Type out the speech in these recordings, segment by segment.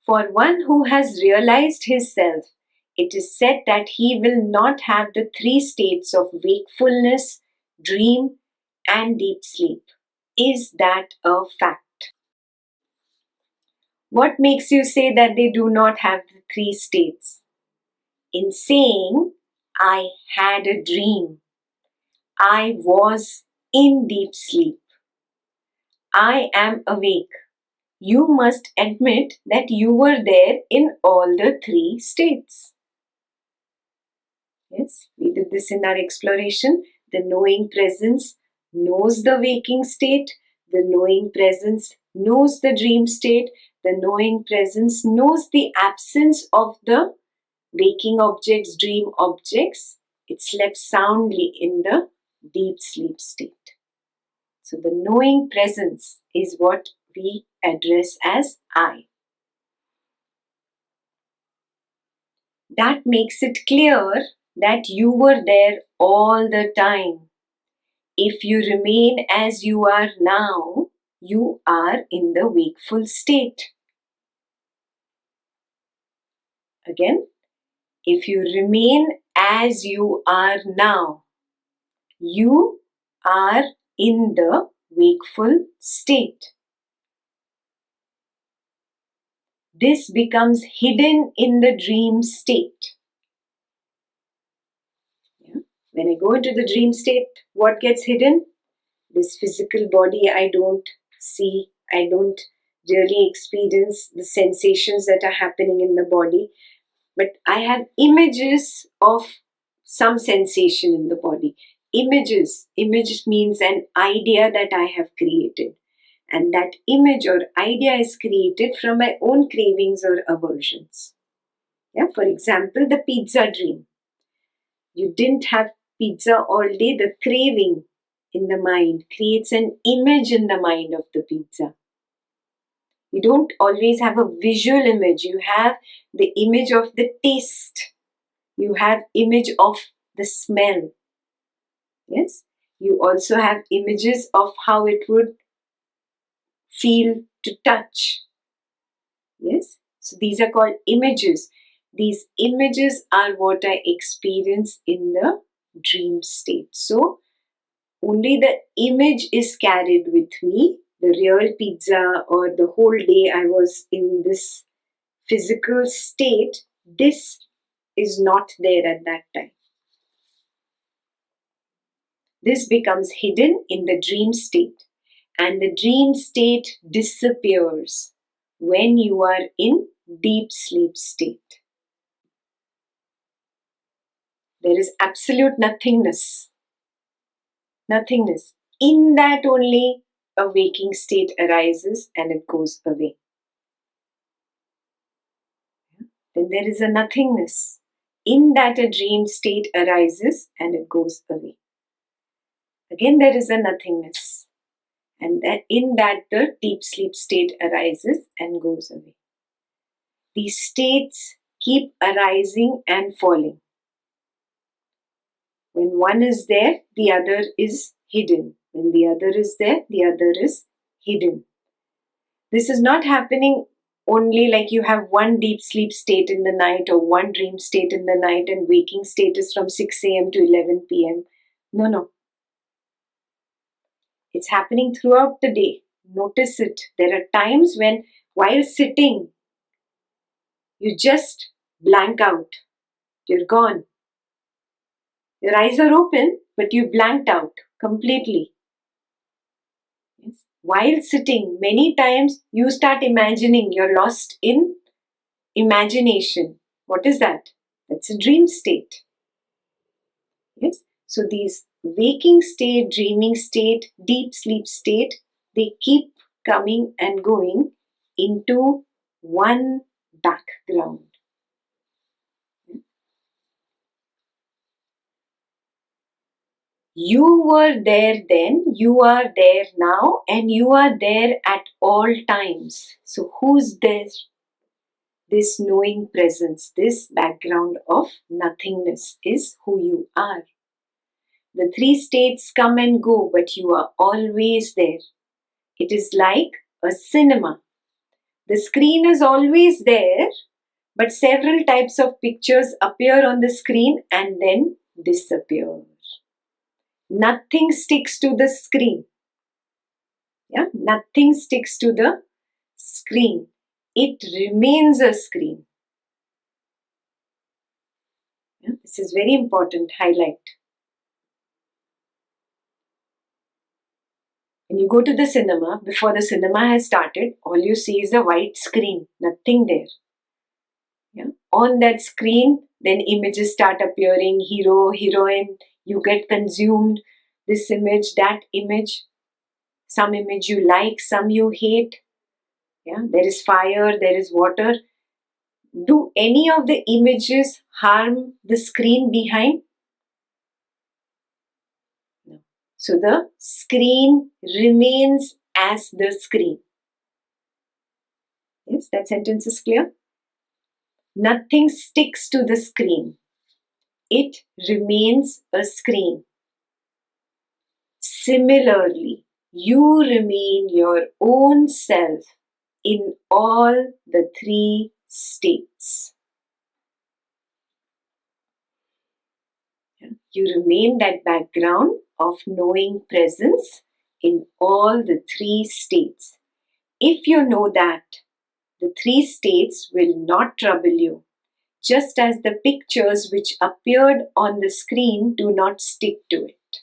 For one who has realized his self, it is said that he will not have the three states of wakefulness, dream, and deep sleep. Is that a fact? What makes you say that they do not have the three states? In saying, I had a dream, I was in deep sleep, I am awake, you must admit that you were there in all the three states. Yes, we did this in our exploration. The knowing presence knows the waking state, the knowing presence knows the dream state, the knowing presence knows the absence of the waking objects, dream objects. It slept soundly in the deep sleep state. So the knowing presence is what we address as I. That makes it clear that you were there all the time. If you remain as you are now, you are in the wakeful state. Again, if you remain as you are now, you are in the wakeful state. This becomes hidden in the dream state. When I go into the dream state, what gets hidden? This physical body I don't see, I don't really experience the sensations that are happening in the body, but I have images of some sensation in the body. Image means an idea that I have created, and that image or idea is created from my own cravings or aversions. For example, the pizza dream. You didn't have pizza all day, the craving in the mind creates an image in the mind of the pizza. You don't always have a visual image. You have the image of the taste. You have image of the smell. Yes. You also have images of how it would feel to touch. Yes. So these are called images. These images are what I experience in the dream state. So only the image is carried with me. The real pizza or the whole day I was in this physical state, this is not there at that time. This becomes hidden in the dream state, and the dream state disappears when you are in deep sleep state. There is absolute nothingness. Nothingness. In that only a waking state arises and it goes away. Then there is a nothingness. In that a dream state arises and it goes away. Again there is a nothingness. And that in that the deep sleep state arises and goes away. These states keep arising and falling. When one is there, the other is hidden. When the other is there, the other is hidden. This is not happening only like you have one deep sleep state in the night or one dream state in the night and waking state is from 6 a.m. to 11 p.m. No. It's happening throughout the day. Notice it. There are times when while sitting, you just blank out. You're gone. Your eyes are open, but you blanked out completely. Yes. While sitting, many times you start imagining. You're lost in imagination. What is that? That's a dream state. Yes. So these waking state, dreaming state, deep sleep state, they keep coming and going into one background. You were there then, you are there now, and you are there at all times. So who's there? This knowing presence, this background of nothingness is who you are. The three states come and go, but you are always there. It is like a cinema The screen is always there, but several types of pictures appear on the screen and then disappear. Nothing sticks to the screen. Yeah, nothing sticks to the screen. It remains a screen. Yeah, this is very important highlight. When you go to the cinema, before the cinema has started, all you see is a white screen, nothing there. Yeah. On that screen, then images start appearing, hero, heroine, you get consumed, this image, that image, some image you like, some you hate. Yeah. There is fire, there is water. Do any of the images harm the screen behind? No. So the screen remains as the screen. Yes, that sentence is clear. Nothing sticks to the screen. It remains a screen. Similarly, you remain your own self in all the three states. You remain that background of knowing presence in all the three states. If you know that, the three states will not trouble you, just as the pictures which appeared on the screen do not stick to it.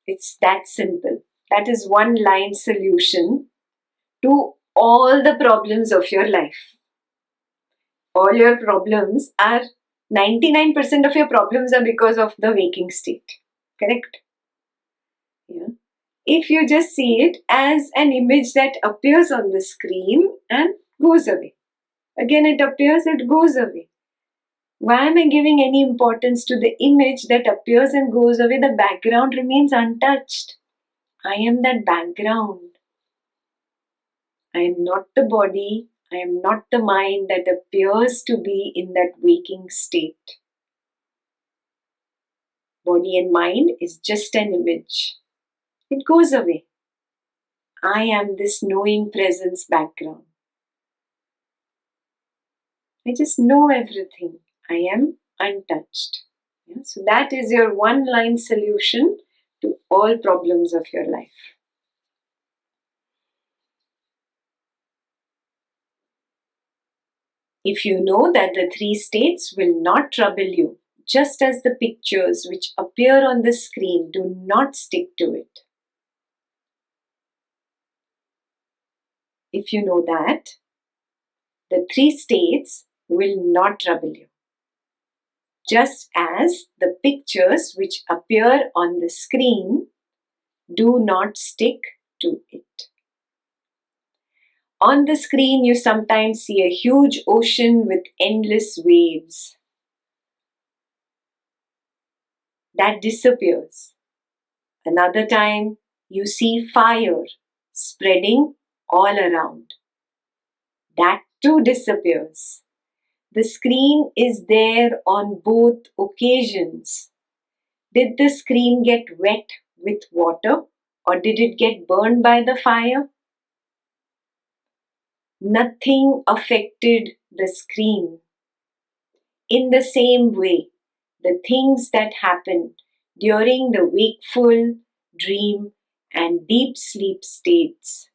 It's that simple. That is one line solution to all the problems of your life. All your problems are 99% of your problems are because of the waking state. Correct? Yeah. If you just see it as an image that appears on the screen and goes away. Again it appears, it goes away. Why am I giving any importance to the image that appears and goes away? The background remains untouched. I am that background. I am not the body. I am not the mind that appears to be in that waking state. Body and mind is just an image. It goes away. I am this knowing presence background. I just know everything. I am untouched. Yeah? So that is your one-line solution to all problems of your life. If you know that the three states will not trouble you, just as the pictures which appear on the screen do not stick to it. If you know that, the three states will not trouble you, just as the pictures which appear on the screen do not stick to it. On the screen, you sometimes see a huge ocean with endless waves. That disappears. Another time, you see fire spreading all around. That too disappears. The screen is there on both occasions. Did the screen get wet with water or did it get burned by the fire? Nothing affected the screen. In the same way, the things that happen during the wakeful, dream, and deep sleep states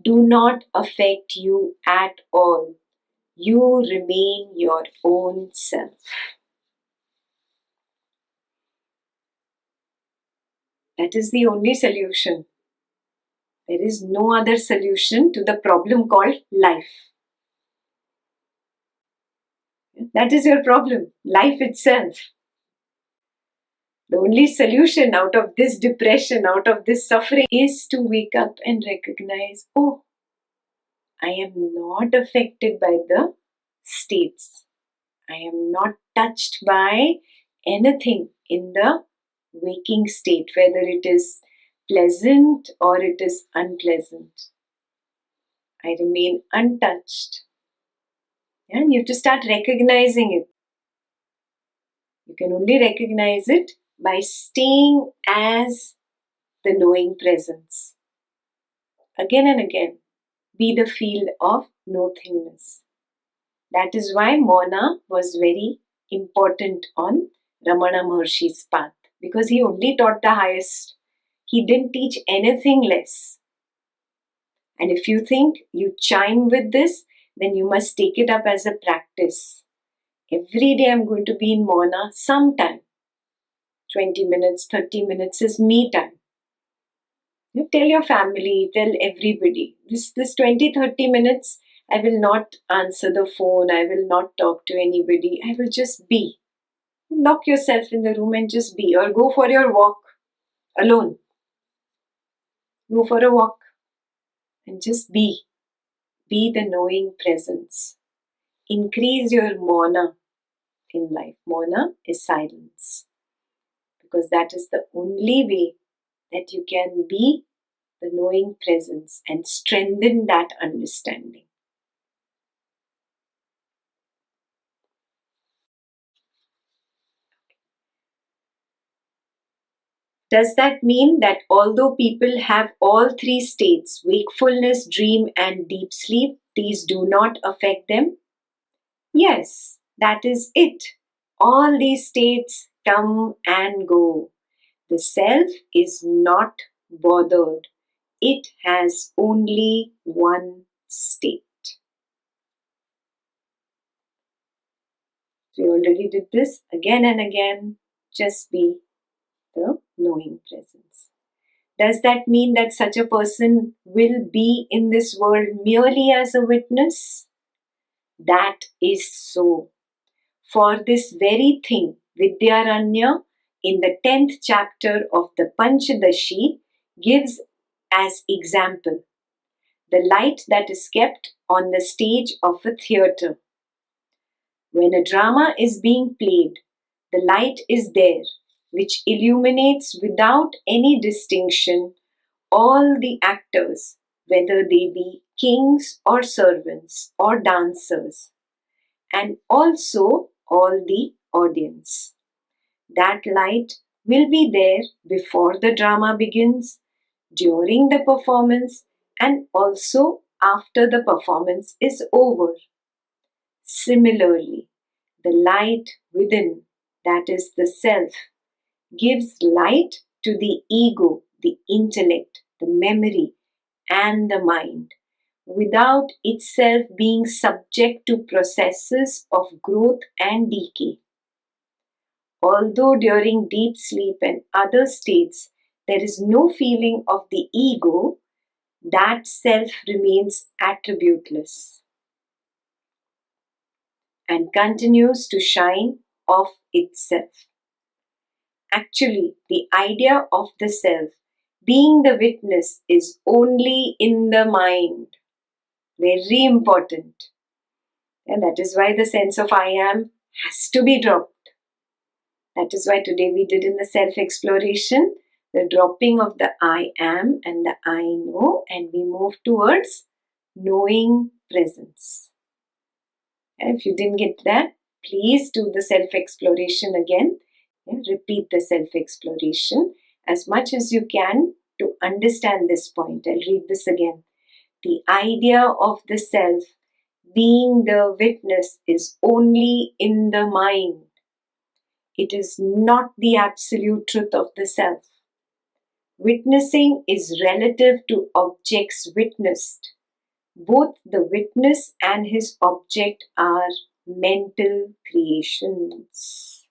do not affect you at all. You remain your own self. That is the only solution. There is no other solution to the problem called life. That is your problem, life itself. The only solution out of this depression, out of this suffering, is to wake up and recognize, oh, I am not affected by the states. I am not touched by anything in the waking state, whether it is pleasant or it is unpleasant. I remain untouched. And you have to start recognizing it. You can only recognize it by staying as the knowing presence. again and again, be the field of nothingness. That is why Mona was very important on Ramana Maharshi's path, because he only taught the highest. He didn't teach anything less. And if you think you chime with this, then you must take it up as a practice. Every day I'm going to be in Mona sometime. 20 minutes, 30 minutes is me time. You tell your family, tell everybody. This 20-30 minutes, I will not answer the phone, I will not talk to anybody, I will just be. Lock yourself in the room and just be, or go for your walk alone. Go for a walk and just be. Be the knowing presence. Increase your Mona in life. Mona is silence. Because that is the only way that you can be the knowing presence and strengthen that understanding. Does that mean that although people have all three states, wakefulness, dream, and deep sleep, these do not affect them? Yes, that is it. All these states come and go. The self is not bothered. It has only one state. We already did this again and again. Just be the knowing presence. Does that mean that such a person will be in this world merely as a witness? That is so. For this very thing, Vidyaranya, in the 10th chapter of the Panchadashi, gives as example the light that is kept on the stage of a theatre. When a drama is being played, the light is there, which illuminates without any distinction all the actors, whether they be kings or servants or dancers, and also all the audience. That light will be there before the drama begins, during the performance, and also after the performance is over. Similarly, the light within, that is the self, gives light to the ego, the intellect, the memory, and the mind, without itself being subject to processes of growth and decay. Although during deep sleep and other states there is no feeling of the ego, that self remains attributeless and continues to shine of itself. Actually, the idea of the self being the witness is only in the mind. Very important. And that is why the sense of I am has to be dropped. That is why today we did in the self-exploration, the dropping of the I am and the I know, and we move towards knowing presence. And if you didn't get that, please do the self-exploration again. Repeat the self-exploration as much as you can to understand this point. I'll read this again. The idea of the self being the witness is only in the mind. It is not the absolute truth of the self. Witnessing is relative to objects witnessed. Both the witness and his object are mental creations.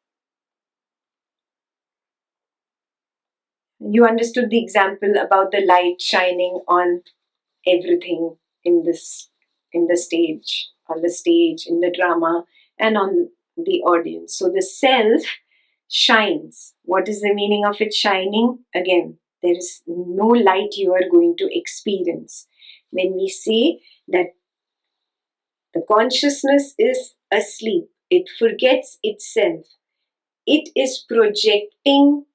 You understood the example about the light shining on everything in the stage, on the stage, in the drama, and on the audience. So the self shines. What is the meaning of it shining? Again, there is no light you are going to experience. When we say that the consciousness is asleep, it forgets itself, it is projecting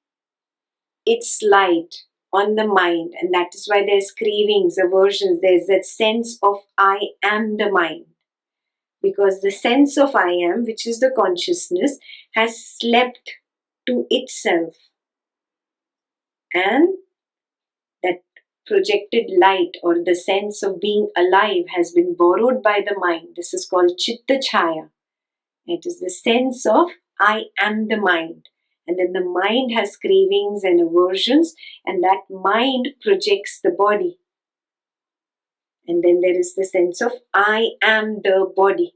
its light on the mind, and that is why there's cravings, aversions, there's that sense of I am the mind. Because the sense of I am, which is the consciousness, has slept to itself. And that projected light or the sense of being alive has been borrowed by the mind. This is called Chitta Chaya. It is the sense of I am the mind. And then the mind has cravings and aversions, and that mind projects the body. And then there is the sense of I am the body.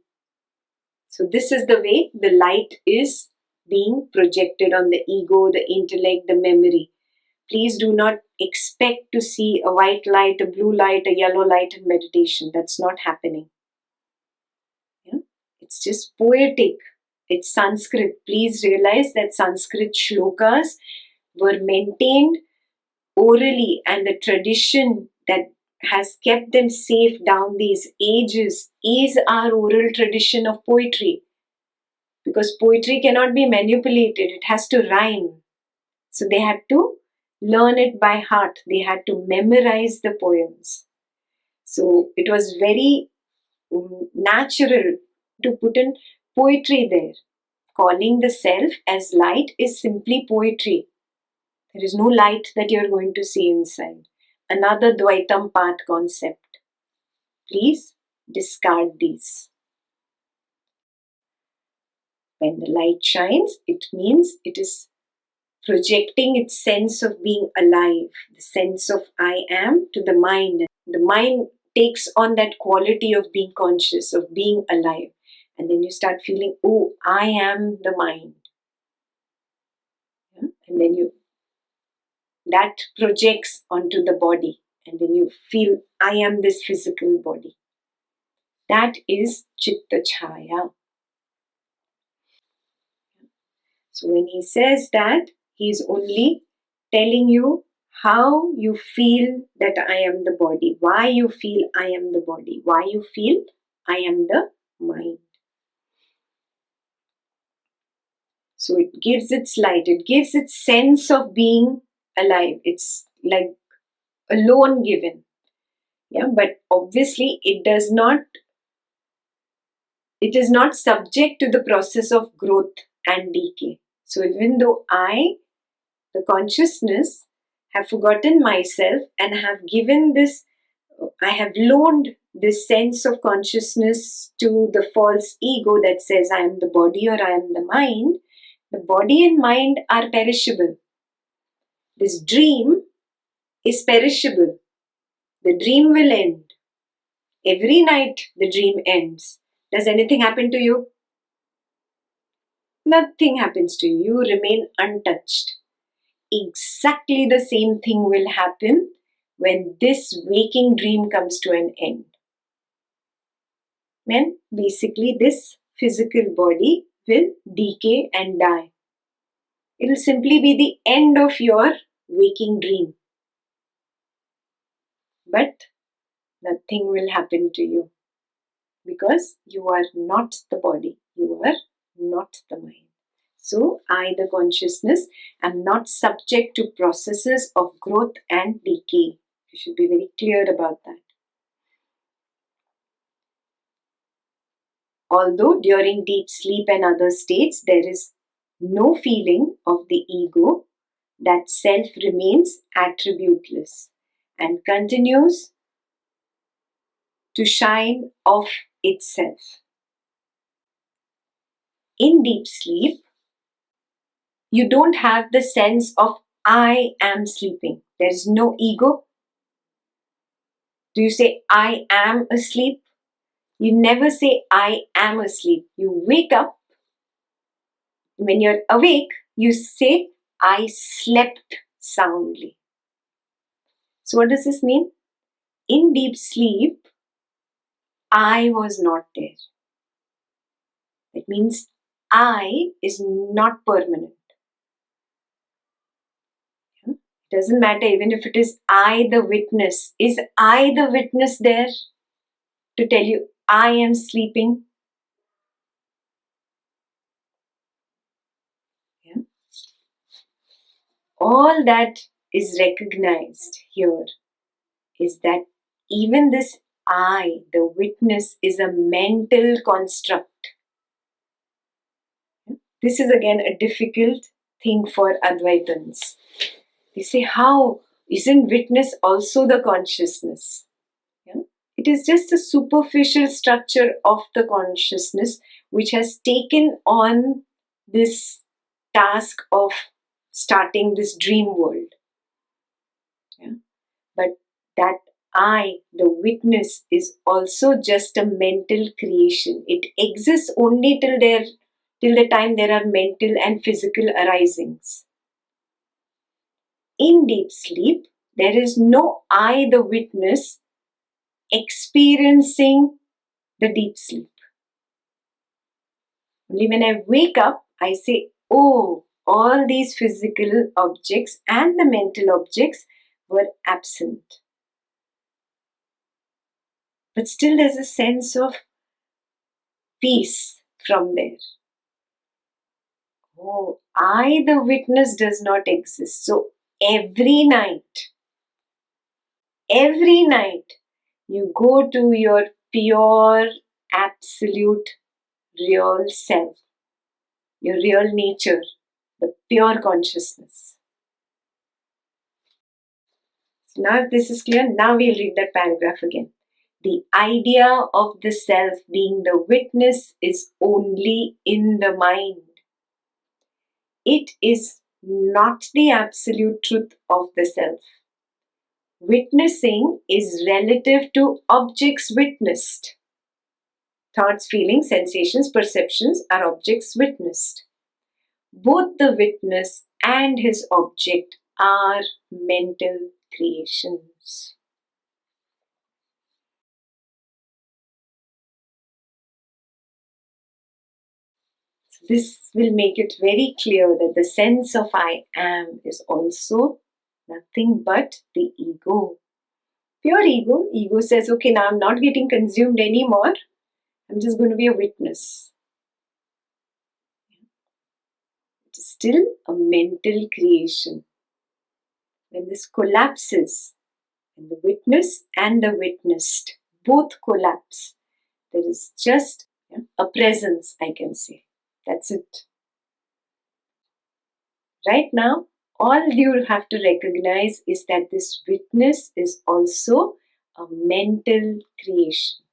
So this is the way the light is being projected on the ego, the intellect, the memory. Please do not expect to see a white light, a blue light, a yellow light in meditation. That's not happening. Yeah? It's just poetic. It's Sanskrit. Please realize that Sanskrit shlokas were maintained orally, and the tradition that has kept them safe down these ages is our oral tradition of poetry. Because poetry cannot be manipulated, it has to rhyme. So they had to learn it by heart, they had to memorize the poems. So it was very natural to put in poetry there. Calling the self as light is simply poetry. There is no light that you are going to see inside. Another Dvaitam path concept. Please discard these. When the light shines, it means it is projecting its sense of being alive, the sense of I am to the mind. The mind takes on that quality of being conscious, of being alive. And then you start feeling, oh, I am the mind. Yeah? And then that projects onto the body. And then you feel, I am this physical body. That is Chitta Chaya. So when he says that, he is only telling you how you feel that I am the body, why you feel I am the body, why you feel I am the mind. So it gives its light, it gives its sense of being alive. It's like a loan given. Yeah, but obviously it is not subject to the process of growth and decay. So even though the consciousness, have forgotten myself and have given this, I have loaned this sense of consciousness to the false ego that says I am the body or I am the mind. The body and mind are perishable. This dream is perishable. The dream will end. Every night the dream ends. Does anything happen to you? Nothing happens to you. You remain untouched. Exactly the same thing will happen when this waking dream comes to an end. Then basically this physical body will decay and die. It will simply be the end of your waking dream. But nothing will happen to you because you are not the body, you are not the mind. So I, the consciousness, am not subject to processes of growth and decay. You should be very clear about that. Although during deep sleep and other states there is no feeling of the ego, that self remains attributeless and continues to shine of itself. In deep sleep, you don't have the sense of I am sleeping. There is no ego. Do you say I am asleep? You never say I am asleep. You wake up. When you're awake, you say I slept soundly. So what does this mean? In deep sleep, I was not there. It means I is not permanent. It doesn't matter even if it is I the witness. Is I the witness there to tell you I am sleeping? Yeah. All that is recognized here is that even this I, the witness, is a mental construct. This is again a difficult thing for Advaitans. They say, how Isn't witness also the consciousness? Yeah? It is just a superficial structure of the consciousness which has taken on this task of starting this dream world. Yeah? But that I, the witness, is also just a mental creation. It exists only till the time there are mental and physical arisings. In deep sleep, there is no I, the witness, experiencing the deep sleep. Only when I wake up, I say, oh, all these physical objects and the mental objects were absent. But still, there's a sense of peace from there. Oh, I, the witness, does not exist. So every night, you go to your pure, absolute, real self, your real nature, the pure consciousness. So now, if this is clear, now we'll read that paragraph again. The idea of the self being the witness is only in the mind. It is not the absolute truth of the self. Witnessing is relative to objects witnessed. Thoughts, feelings, sensations, perceptions are objects witnessed. Both the witness and his object are mental creations. This will make it very clear that the sense of I am is also nothing but the ego. Pure ego. Ego says, okay, now I'm not getting consumed anymore. I'm just going to be a witness. It is still a mental creation. When this collapses, when the witness and the witnessed both collapse, there is just a presence, I can say. That's it. Right now, all you have to recognize is that this witness is also a mental creation.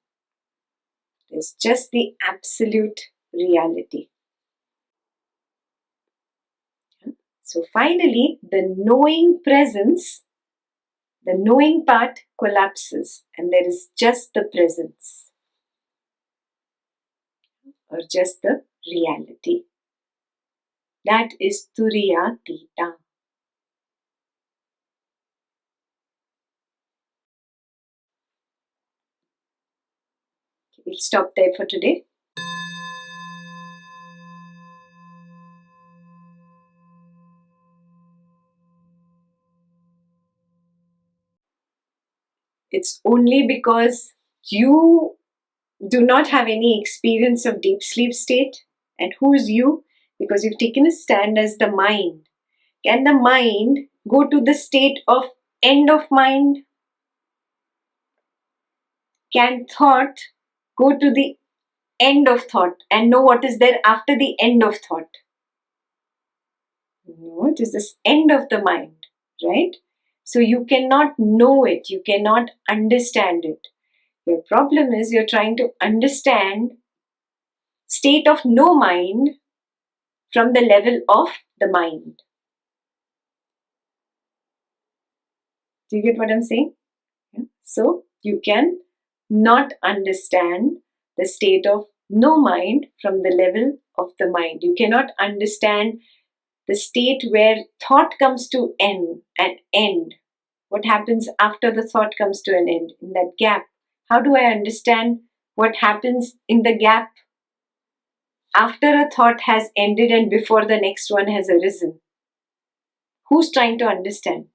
There's just the absolute reality. So finally, the knowing presence, the knowing part collapses and there is just the presence or just the reality. That is Turiya Tita. We'll stop there for today. It's only because you do not have any experience of deep sleep state. And who's you? Because you've taken a stand as the mind. Can the mind go to the state of end of mind? Can thought go to the end of thought and know what is there after the end of thought? No, it is this end of the mind, right? So you cannot know it, you cannot understand it. Your problem is you're trying to understand state of no mind from the level of the mind. Do you get what I'm saying? Yeah. So you can not understand the state of no mind from the level of the mind. You cannot understand the state where thought comes to an end. What happens after the thought comes to an end, in that gap? How do I understand what happens in the gap after a thought has ended and before the next one has arisen? Who's trying to understand?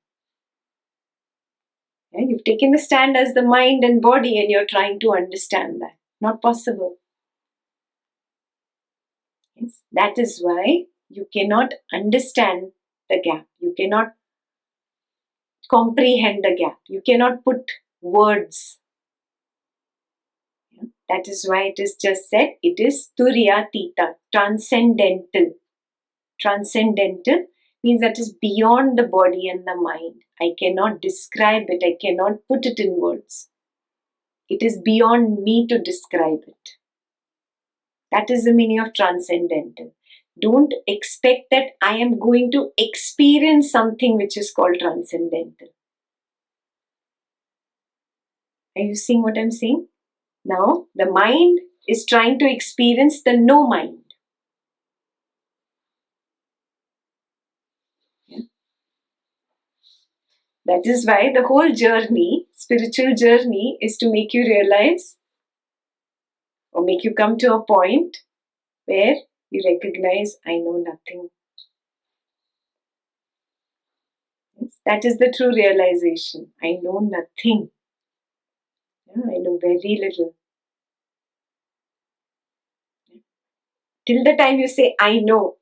Yeah, you've taken the stand as the mind and body and you're trying to understand that. Not possible. Yes, that is why you cannot understand the gap. You cannot comprehend the gap. You cannot put words. Yeah, that is why it is just said it is Turiya Tita, transcendental. Transcendental means that is beyond the body and the mind. I cannot describe it. I cannot put it in words. It is beyond me to describe it. That is the meaning of transcendental. Don't expect that I am going to experience something which is called transcendental. Are you seeing what I'm saying? Now, the mind is trying to experience the no mind. Yeah. That is why the whole journey, spiritual journey, is to make you realize or make you come to a point where you recognize, I know nothing. Yes, that is the true realization. I know nothing. Yeah, I know very little. Till the time you say, I know,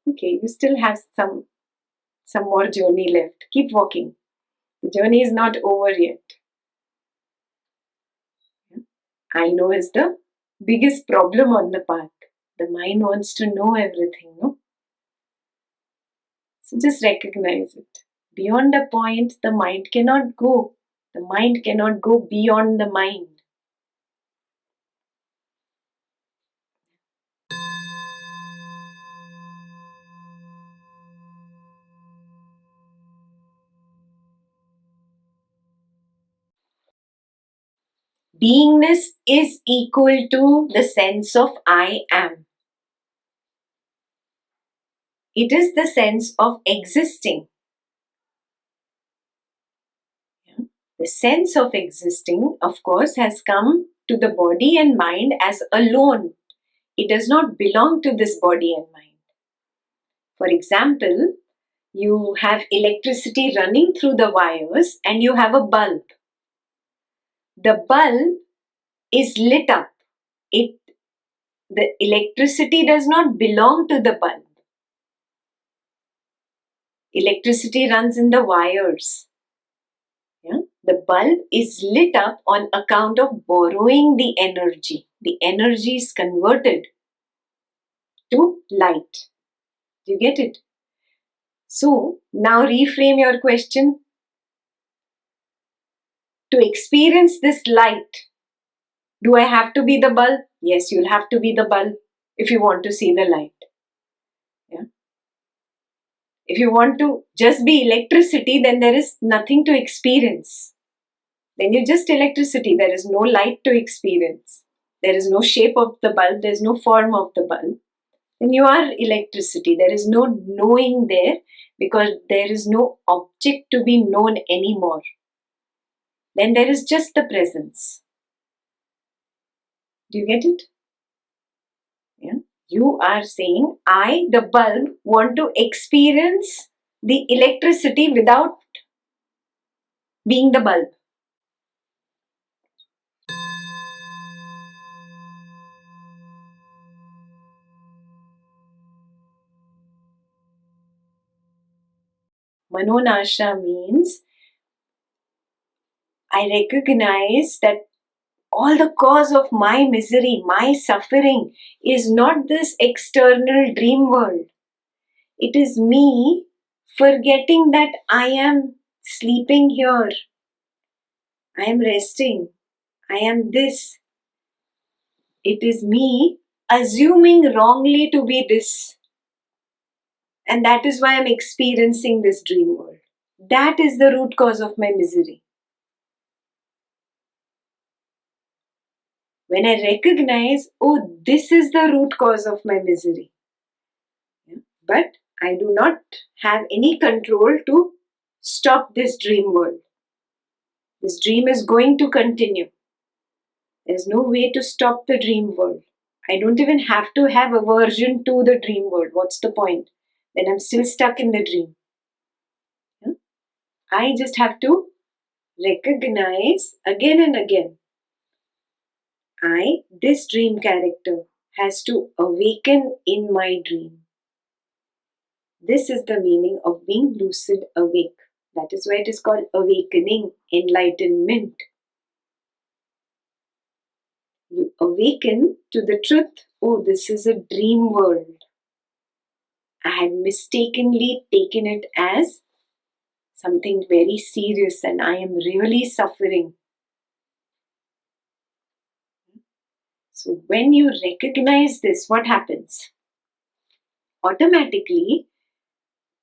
okay, you still have some more journey left. Keep walking. The journey is not over yet. I know is the biggest problem on the path. The mind wants to know everything, no? So just recognize it. Beyond a point, the mind cannot go. The mind cannot go beyond the mind. Beingness is equal to the sense of I am. It is the sense of existing. The sense of existing, of course, has come to the body and mind as alone. It does not belong to this body and mind. For example, you have electricity running through the wires and you have a bulb. The bulb is lit up. The electricity does not belong to the bulb. Electricity runs in the wires. Yeah? The bulb is lit up on account of borrowing the energy. The energy is converted to light. Do you get it? So, now reframe your question. To experience this light, do I have to be the bulb? Yes, you'll have to be the bulb if you want to see the light. Yeah? If you want to just be electricity, then there is nothing to experience. Then you're just electricity. There is no light to experience. There is no shape of the bulb. There is no form of the bulb. Then you are electricity. There is no knowing there because there is no object to be known anymore. Then there is just the presence. Do you get it? Yeah. You are saying, I, the bulb, want to experience the electricity without being the bulb. Manonasha means I recognize that all the cause of my misery, my suffering is not this external dream world. It is me forgetting that I am sleeping here. I am resting. I am this. It is me assuming wrongly to be this. And that is why I am experiencing this dream world. That is the root cause of my misery. When I recognize, oh, this is the root cause of my misery. Yeah? But I do not have any control to stop this dream world. This dream is going to continue. There's no way to stop the dream world. I don't even have to have aversion to the dream world. What's the point? Then I'm still stuck in the dream. Yeah? I just have to recognize again and again. This dream character, has to awaken in my dream. This is the meaning of being lucid awake. That is why it is called awakening, enlightenment. You awaken to the truth, oh, this is a dream world. I had mistakenly taken it as something very serious and I am really suffering. So when you recognize this, what happens? Automatically,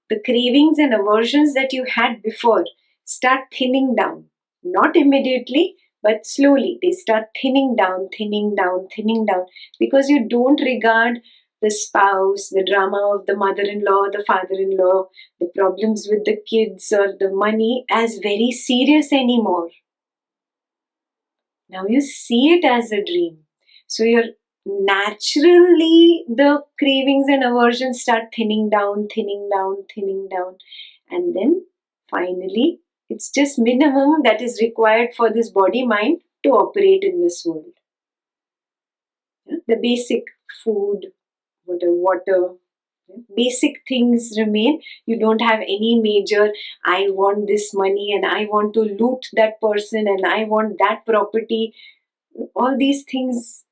the cravings and aversions that you had before start thinning down. Not immediately, but slowly. They start thinning down, thinning down, thinning down, because you don't regard the spouse, the drama of the mother-in-law, the father-in-law, the problems with the kids or the money as very serious anymore. Now you see it as a dream. So you're naturally, the cravings and aversions start thinning down, thinning down, thinning down. And then finally, it's just minimum that is required for this body mind to operate in this world. Yeah? The basic food, water, basic things remain. You don't have any major, I want this money and I want to loot that person and I want that property. All these things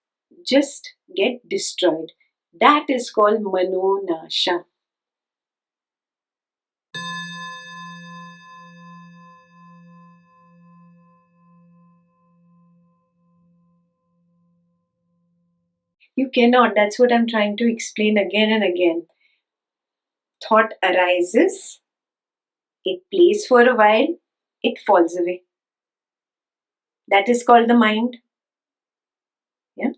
just get destroyed. That is called manonasha. You cannot, that's what I'm trying to explain again and again. Thought arises, it plays for a while, it falls away. That is called the mind. Yeah?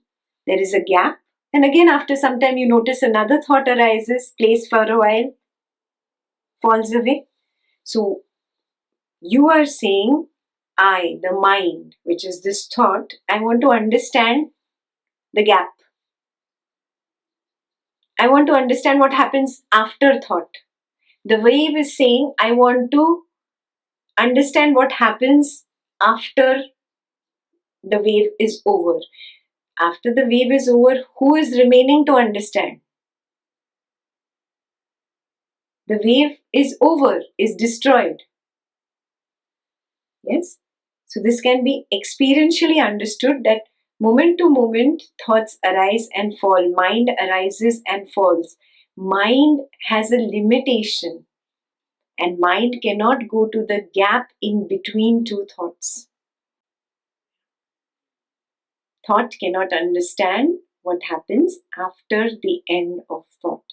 There is a gap, and again after some time you notice another thought arises, plays for a while, falls away. So you are saying, I, the mind, which is this thought, I want to understand the gap. I want to understand what happens after thought. The wave is saying, I want to understand what happens after the wave is over. After the wave is over, who is remaining to understand? The wave is over, is destroyed. Yes? So this can be experientially understood that moment to moment thoughts arise and fall. Mind arises and falls. Mind has a limitation and mind cannot go to the gap in between two thoughts. Thought cannot understand what happens after the end of thought.